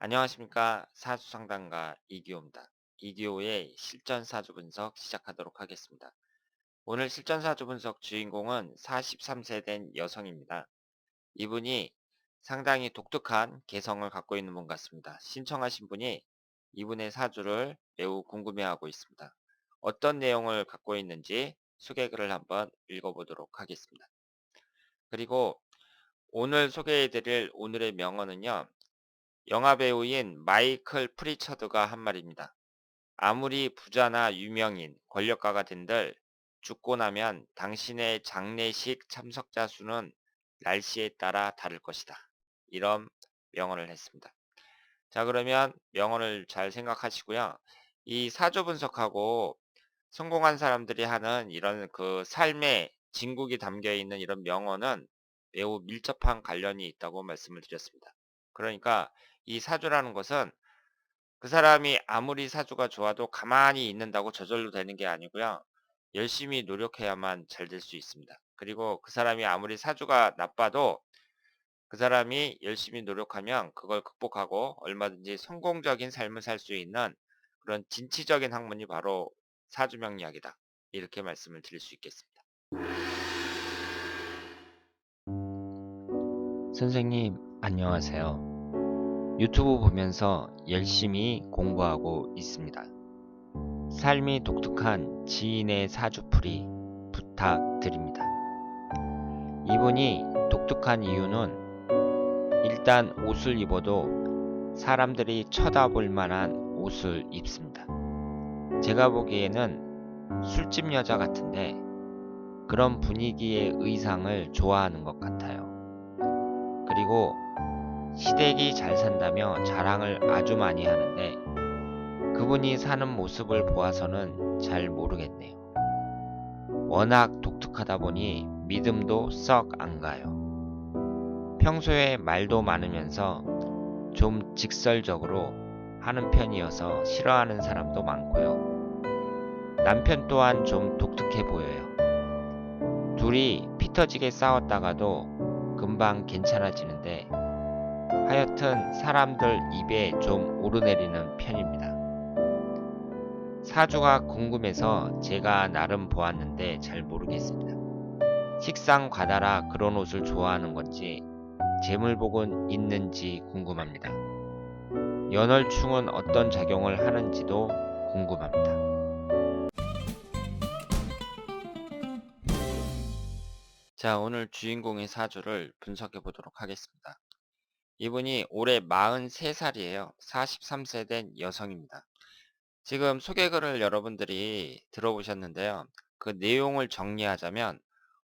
안녕하십니까. 사주상담가 이기호입니다. 이기호의 실전사주 분석 시작하도록 하겠습니다. 오늘 실전사주 분석 주인공은 43세 된 여성입니다. 이분이 상당히 독특한 개성을 갖고 있는 분 같습니다. 신청하신 분이 이분의 사주를 매우 궁금해하고 있습니다. 어떤 내용을 갖고 있는지 소개글을 한번 읽어보도록 하겠습니다. 그리고 오늘 소개해드릴 오늘의 명언은요. 영화배우인 마이클 프리처드가 한 말입니다. 아무리 부자나 유명인, 권력가가 된들 죽고 나면 당신의 장례식 참석자 수는 날씨에 따라 다를 것이다. 이런 명언을 했습니다. 자, 그러면 명언을 잘 생각하시고요. 이 사주 분석하고 성공한 사람들이 하는 이런 그 삶의 진국이 담겨 있는 이런 명언은 매우 밀접한 관련이 있다고 말씀을 드렸습니다. 그러니까 이 사주라는 것은 그 사람이 아무리 사주가 좋아도 가만히 있는다고 저절로 되는 게 아니고요. 열심히 노력해야만 잘 될 수 있습니다. 그리고 그 사람이 아무리 사주가 나빠도 그 사람이 열심히 노력하면 그걸 극복하고 얼마든지 성공적인 삶을 살 수 있는 그런 진취적인 학문이 바로 사주명리학이다. 이렇게 말씀을 드릴 수 있겠습니다. 선생님, 안녕하세요. 유튜브 보면서 열심히 공부하고 있습니다. 삶이 독특한 지인의 사주풀이 부탁드립니다. 이분이 독특한 이유는 일단 옷을 입어도 사람들이 쳐다볼 만한 옷을 입습니다. 제가 보기에는 술집 여자 같은데 그런 분위기의 의상을 좋아하는 것 같아요. 그리고 시댁이 잘 산다며 자랑을 아주 많이 하는데 그분이 사는 모습을 보아서는 잘 모르겠네요. 워낙 독특하다 보니 믿음도 썩 안 가요. 평소에 말도 많으면서 좀 직설적으로 하는 편이어서 싫어하는 사람도 많고요. 남편 또한 좀 독특해 보여요. 둘이 피 터지게 싸웠다가도 금방 괜찮아지는데 하여튼 사람들 입에 좀 오르내리는 편입니다. 사주가 궁금해서 제가 나름 보았는데 잘 모르겠습니다. 식상 과다라 그런 옷을 좋아하는 건지 재물복은 있는지 궁금합니다. 연월충은 어떤 작용을 하는지도 궁금합니다. 자, 오늘 주인공의 사주를 분석해 보도록 하겠습니다. 이분이 올해 43살이에요. 43세 된 여성입니다. 지금 소개글을 여러분들이 들어보셨는데요. 그 내용을 정리하자면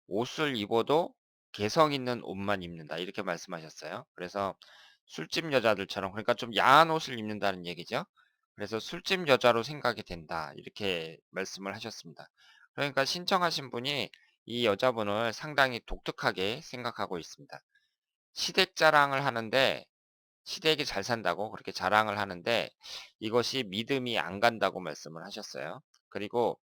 옷을 입어도 개성 있는 옷만 입는다. 이렇게 말씀하셨어요. 그래서 술집 여자들처럼 그러니까 좀 야한 옷을 입는다는 얘기죠. 그래서 술집 여자로 생각이 된다. 이렇게 말씀을 하셨습니다. 그러니까 신청하신 분이 이 여자분을 상당히 독특하게 생각하고 있습니다. 시댁 자랑을 하는데 시댁이 잘 산다고 그렇게 자랑을 하는데 이것이 믿음이 안 간다고 말씀을 하셨어요. 그리고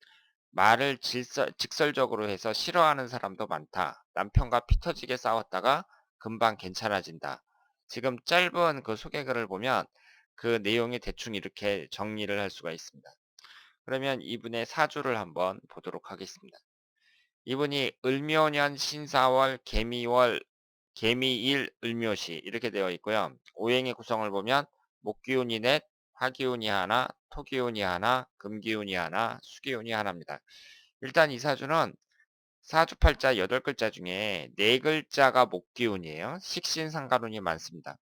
말을 직설적으로 해서 싫어하는 사람도 많다. 남편과 피 터지게 싸웠다가 금방 괜찮아진다. 지금 짧은 그 소개글을 보면 그 내용이 대충 이렇게 정리를 할 수가 있습니다. 그러면 이분의 사주를 한번 보도록 하겠습니다. 이분이 을묘년 신사월 개미월 개미일 을묘시 이렇게 되어 있고요. 오행의 구성을 보면 목기운이 넷, 화기운이 하나, 토기운이 하나, 금기운이 하나, 수기운이 하나입니다. 일단 이 사주는 사주팔자 8글자 중에 4글자가 목기운이에요. 식신상간운이 많습니다.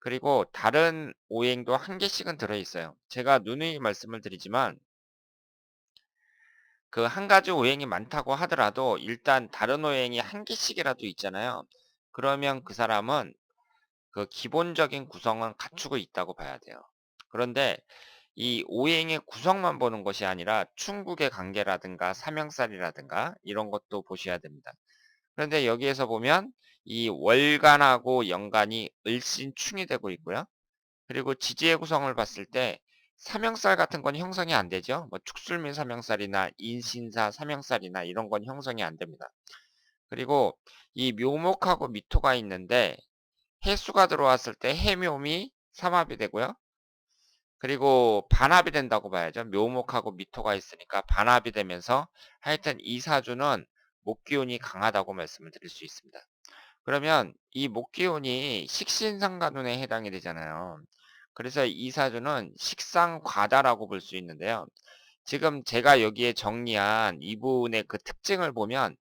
그리고 다른 오행도 한 개씩은 들어있어요. 제가 누누이 말씀을 드리지만 그 한 가지 오행이 많다고 하더라도 일단 다른 오행이 한 개씩이라도 있잖아요. 그러면 그 사람은 그 기본적인 구성은 갖추고 있다고 봐야 돼요. 그런데 이 오행의 구성만 보는 것이 아니라 충국의 관계라든가 삼형살이라든가 이런 것도 보셔야 됩니다. 그런데 여기에서 보면 이 월간하고 연간이 을신충이 되고 있고요. 그리고 지지의 구성을 봤을 때 삼형살 같은 건 형성이 안 되죠. 뭐 축술미 삼형살이나 인신사 삼형살이나 이런 건 형성이 안 됩니다. 그리고 이 묘목하고 미토가 있는데 해수가 들어왔을 때 해묘미 삼합이 되고요. 그리고 반합이 된다고 봐야죠. 묘목하고 미토가 있으니까 반합이 되면서 하여튼 이 사주는 목기운이 강하다고 말씀을 드릴 수 있습니다. 그러면 이 목기운이 식신상간운에 해당이 되잖아요. 그래서 이 사주는 식상과다라고 볼 수 있는데요. 지금 제가 여기에 정리한 이분의 그 특징을 보면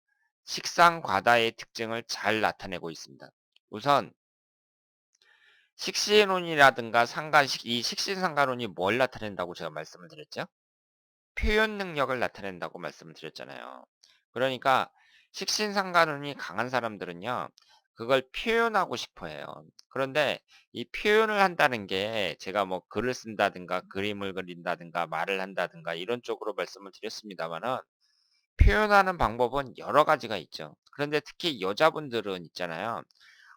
식상과다의 특징을 잘 나타내고 있습니다. 우선 식신운이라든가 이 식신상간운이 뭘 나타낸다고 제가 말씀을 드렸죠? 표현 능력을 나타낸다고 말씀을 드렸잖아요. 그러니까 식신상간운이 강한 사람들은요, 그걸 표현하고 싶어 해요. 그런데 이 표현을 한다는 게 제가 뭐 글을 쓴다든가 그림을 그린다든가 말을 한다든가 이런 쪽으로 말씀을 드렸습니다만은 표현하는 방법은 여러 가지가 있죠. 그런데 특히 여자분들은 있잖아요.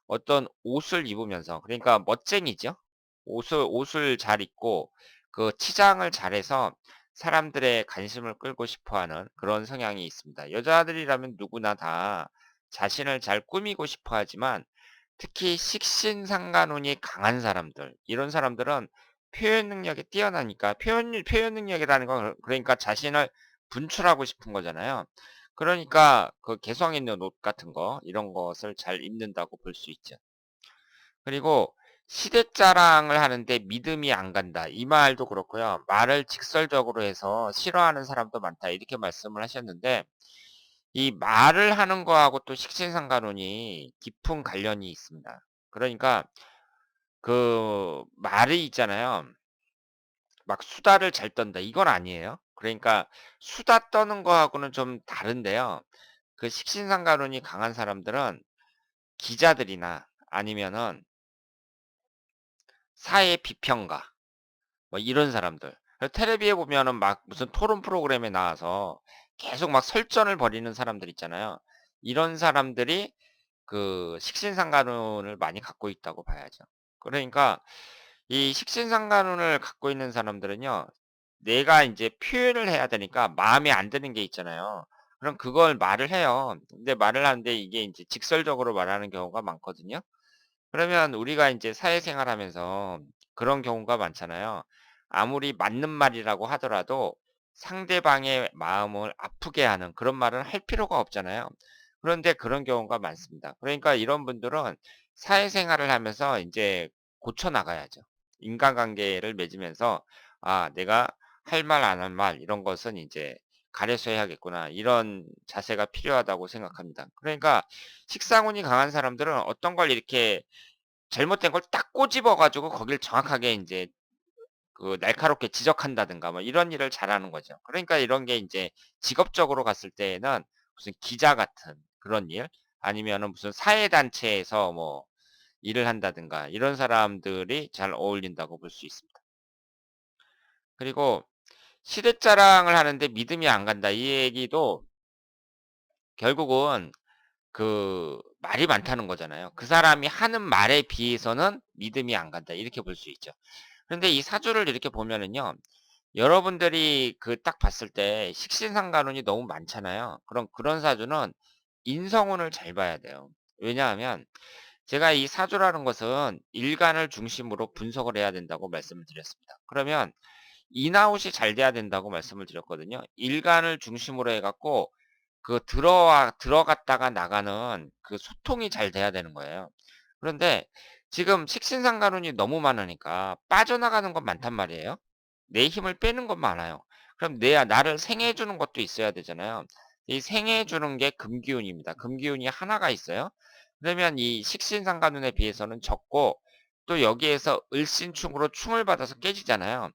어떤 옷을 입으면서 그러니까 멋쟁이죠. 옷을 잘 입고 그 치장을 잘해서 사람들의 관심을 끌고 싶어 하는 그런 성향이 있습니다. 여자들이라면 누구나 다 자신을 잘 꾸미고 싶어 하지만 특히 식신상간운이 강한 사람들, 이런 사람들은 표현 능력이 뛰어나니까 표현 능력이라는 건 그러니까 자신을 분출하고 싶은 거잖아요. 그러니까 그 개성 있는 옷 같은 거 이런 것을 잘 입는다고 볼 수 있죠. 그리고 시댁 자랑을 하는데 믿음이 안 간다. 이 말도 그렇고요. 말을 직설적으로 해서 싫어하는 사람도 많다. 이렇게 말씀을 하셨는데 이 말을 하는 거하고 또 식신상간운이 깊은 관련이 있습니다. 그러니까 그 말이 있잖아요. 막 수다를 잘 떤다. 이건 아니에요. 그러니까 수다 떠는 거하고는 좀 다른데요. 그 식신상간운이 강한 사람들은 기자들이나 아니면은 사회 비평가 뭐 이런 사람들. 텔레비에 보면은 막 무슨 토론 프로그램에 나와서 계속 막 설전을 벌이는 사람들 있잖아요. 이런 사람들이 그 식신상간운을 많이 갖고 있다고 봐야죠. 그러니까 이 식신상간운을 갖고 있는 사람들은요. 내가 이제 표현을 해야 되니까 마음에 안 드는 게 있잖아요. 그럼 그걸 말을 해요. 근데 말을 하는데 이게 이제 직설적으로 말하는 경우가 많거든요. 그러면 우리가 이제 사회생활하면서 그런 경우가 많잖아요. 아무리 맞는 말이라고 하더라도 상대방의 마음을 아프게 하는 그런 말은 할 필요가 없잖아요. 그런데 그런 경우가 많습니다. 그러니까 이런 분들은 사회생활을 하면서 이제 고쳐 나가야죠. 인간관계를 맺으면서 '아 내가 할 말 안 할 말 이런 것은 이제 가려서 해야겠구나.' 이런 자세가 필요하다고 생각합니다. 그러니까 식상운이 강한 사람들은 어떤 걸 이렇게 잘못된 걸 딱 꼬집어 가지고 거길 정확하게 인제 그 날카롭게 지적한다든가 뭐 이런 일을 잘하는 거죠. 그러니까 이런 게 인제 직업적으로 갔을 때에는 무슨 기자 같은 그런 일 아니면은 무슨 사회 단체에서 뭐 일을 한다든가 이런 사람들이 잘 어울린다고 볼 수 있습니다. 그리고 시댁 자랑을 하는데 믿음이 안 간다. 이 얘기도 결국은 그 말이 많다는 거잖아요. 그 사람이 하는 말에 비해서는 믿음이 안 간다. 이렇게 볼 수 있죠. 그런데 이 사주를 이렇게 보면은요. 여러분들이 그 딱 봤을 때 식신상간운이 너무 많잖아요. 그럼 그런 사주는 인성운을 잘 봐야 돼요. 왜냐하면 제가 이 사주라는 것은 일간을 중심으로 분석을 해야 된다고 말씀을 드렸습니다. 그러면 인아웃이 잘 돼야 된다고 말씀을 드렸거든요. 일간을 중심으로 해 갖고 그 들어갔다가 나가는 그 소통이 잘 돼야 되는 거예요. 그런데 지금 식신상간운이 너무 많으니까 빠져나가는 건 많단 말이에요. 내 힘을 빼는 건 많아요. 그럼 내 나를 생해 주는 것도 있어야 되잖아요. 이 생해 주는 게 금기운입니다. 금기운이 하나가 있어요. 그러면 이 식신상간운에 비해서는 적고 또 여기에서 을신충으로 충을 받아서 깨지잖아요.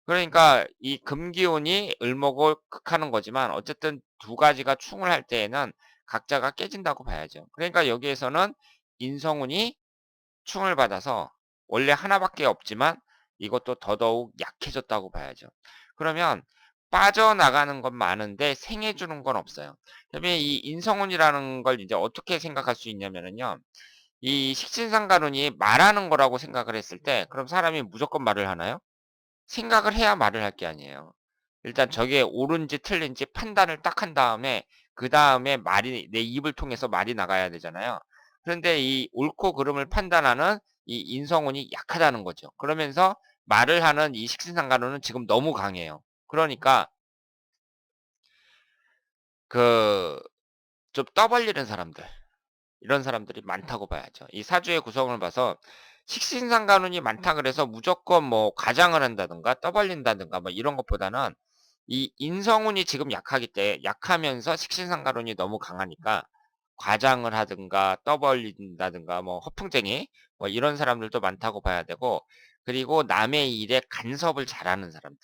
그러니까 이 금기운이 을목을 극하는 거지만 어쨌든 두 가지가 충을 할 때에는 각자가 깨진다고 봐야죠. 그러니까 여기에서는 인성운이 충을 받아서 원래 하나밖에 없지만 이것도 더더욱 약해졌다고 봐야죠. 그러면 빠져나가는 건 많은데 생해 주는 건 없어요. 그러면 이 인성운이라는 걸 이제 어떻게 생각할 수 있냐면은요. 이 식신상간운이 말하는 거라고 생각을 했을 때 그럼 사람이 무조건 말을 하나요? 생각을 해야 말을 할 게 아니에요. 일단 저게 옳은지 틀린지 판단을 딱 한 다음에 그다음에 말이 내 입을 통해서 말이 나가야 되잖아요. 그런데 이 옳고 그름을 판단하는 이 인성운이 약하다는 거죠. 그러면서 말을 하는 이 식신상간호는 지금 너무 강해요. 그러니까 그 좀 떠벌리는 사람들, 이런 사람들이 많다고 봐야죠. 이 사주의 구성을 봐서 식신상간운이 많다 그래서 무조건 뭐 과장을 한다든가 떠벌린다든가 뭐 이런 것보다는 이 인성운이 지금 약하면서 식신상간운이 너무 강하니까 과장을 하든가 떠벌린다든가 뭐 허풍쟁이 뭐 이런 사람들도 많다고 봐야 되고, 그리고 남의 일에 간섭을 잘하는 사람들,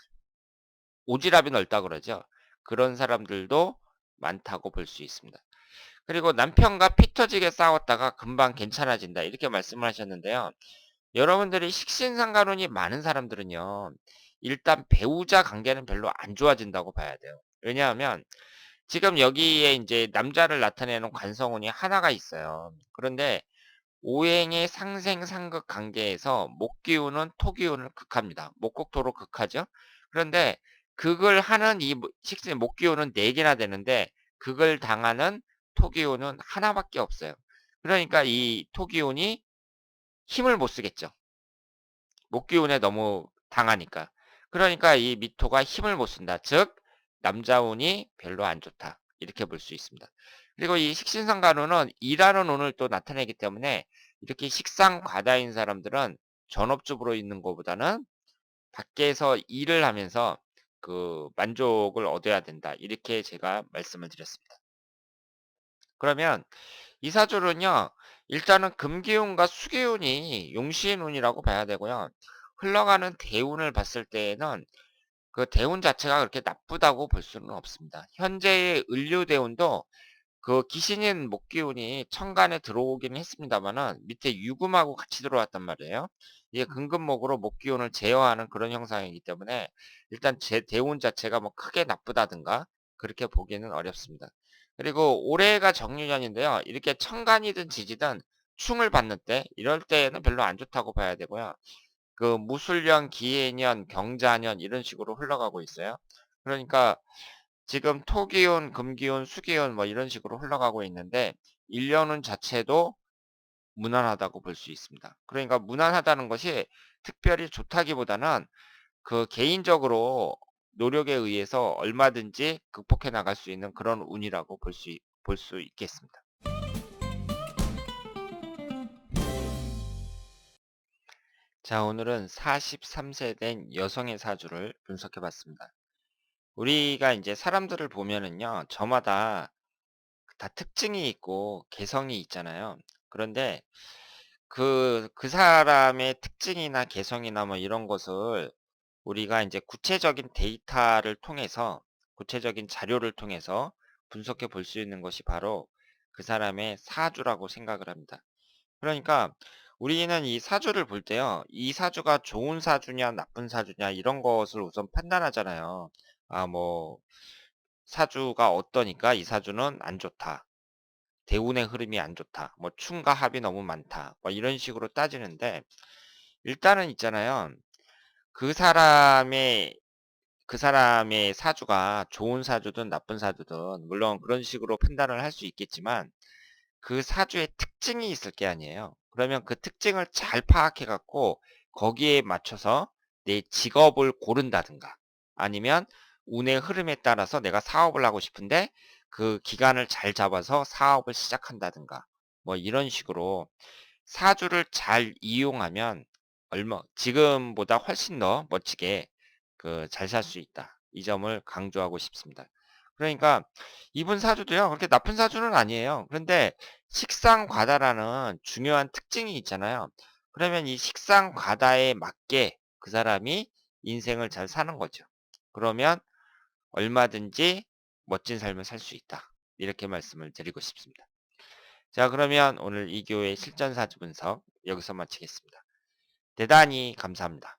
오지랖이 넓다 그러죠. 그런 사람들도 많다고 볼 수 있습니다. 그리고 남편과 피 터지게 싸웠다가 금방 괜찮아진다 이렇게 말씀을 하셨는데요. 여러분들이 식신상간운이 많은 사람들은요, 일단 배우자 관계는 별로 안 좋아진다고 봐야 돼요. 왜냐하면 지금 여기에 이제 남자를 나타내는 관성운이 하나가 있어요. 그런데 오행의 상생상극 관계에서 목기운은 토기운을 극합니다. 목국토로 극하죠. 그런데 극을 하는 이 식신 목기운은 4개나 되는데 극을 당하는 토기운은 하나밖에 없어요. 그러니까 이 토기운이 힘을 못 쓰겠죠. 목기운에 너무 당하니까. 그러니까 이 미토가 힘을 못 쓴다. 즉 남자운이 별로 안 좋다. 이렇게 볼 수 있습니다. 그리고 이 식신상간운은 일하는 운을 또 나타내기 때문에 이렇게 식상과다인 사람들은 전업주부로 있는 것보다는 밖에서 일을 하면서 그 만족을 얻어야 된다. 이렇게 제가 말씀을 드렸습니다. 그러면 이 사주는요, 일단은 금기운과 수기운이 용신운이라고 봐야 되고요. 흘러가는 대운을 봤을 때에는 그 대운 자체가 그렇게 나쁘다고 볼 수는 없습니다. 현재의 을류대운도 그 기신인 목기운이 천간에 들어오긴 했습니다만은 밑에 유금하고 같이 들어왔단 말이에요. 이게 금금목으로 목기운을 제어하는 그런 형상이기 때문에 일단 제 대운 자체가 뭐 크게 나쁘다든가 그렇게 보기는 어렵습니다. 그리고 올해가 정유년인데요. 이렇게 천간이든 지지든 충을 받는 때 이럴 때는 별로 안 좋다고 봐야 되고요. 그 무술년, 기해년, 경자년 이런 식으로 흘러가고 있어요. 그러니까 지금 토기운, 금기운, 수기운 뭐 이런 식으로 흘러가고 있는데 일년운 자체도 무난하다고 볼 수 있습니다. 그러니까 무난하다는 것이 특별히 좋다기보다는 그 개인적으로 노력에 의해서 얼마든지 극복해 나갈 수 있는 그런 운이라고 볼 수 있겠습니다. 자, 오늘은 43세 된 여성의 사주를 분석해 봤습니다. 우리가 이제 사람들을 보면은요, 저마다 다 특징이 있고 개성이 있잖아요. 그런데 그 사람의 특징이나 개성이나 뭐 이런 것을 우리가 이제 구체적인 데이터를 통해서, 구체적인 자료를 통해서 분석해 볼 수 있는 것이 바로 그 사람의 사주라고 생각을 합니다. 그러니까 우리는 이 사주를 볼 때요, 이 사주가 좋은 사주냐, 나쁜 사주냐, 이런 것을 우선 판단하잖아요. 아, 뭐, 사주가 어떠니까 이 사주는 안 좋다. 대운의 흐름이 안 좋다. 뭐, 충과 합이 너무 많다. 뭐, 이런 식으로 따지는데, 일단은 있잖아요. 그 사람의 그 사람의 사주가 좋은 사주든 나쁜 사주든 물론 그런 식으로 판단을 할 수 있겠지만 그 사주의 특징이 있을 게 아니에요. 그러면 그 특징을 잘 파악해 갖고 거기에 맞춰서 내 직업을 고른다든가 아니면 운의 흐름에 따라서 내가 사업을 하고 싶은데 그 기간을 잘 잡아서 사업을 시작한다든가 뭐 이런 식으로 사주를 잘 이용하면 지금보다 훨씬 더 멋지게 그 잘 살 수 있다. 이 점을 강조하고 싶습니다. 그러니까 이분 사주도요, 그렇게 나쁜 사주는 아니에요. 그런데 식상과다라는 중요한 특징이 있잖아요. 그러면 이 식상과다에 맞게 그 사람이 인생을 잘 사는 거죠. 그러면 얼마든지 멋진 삶을 살 수 있다. 이렇게 말씀을 드리고 싶습니다. 자, 그러면 오늘 2교의 실전사주 분석 여기서 마치겠습니다. 대단히 감사합니다.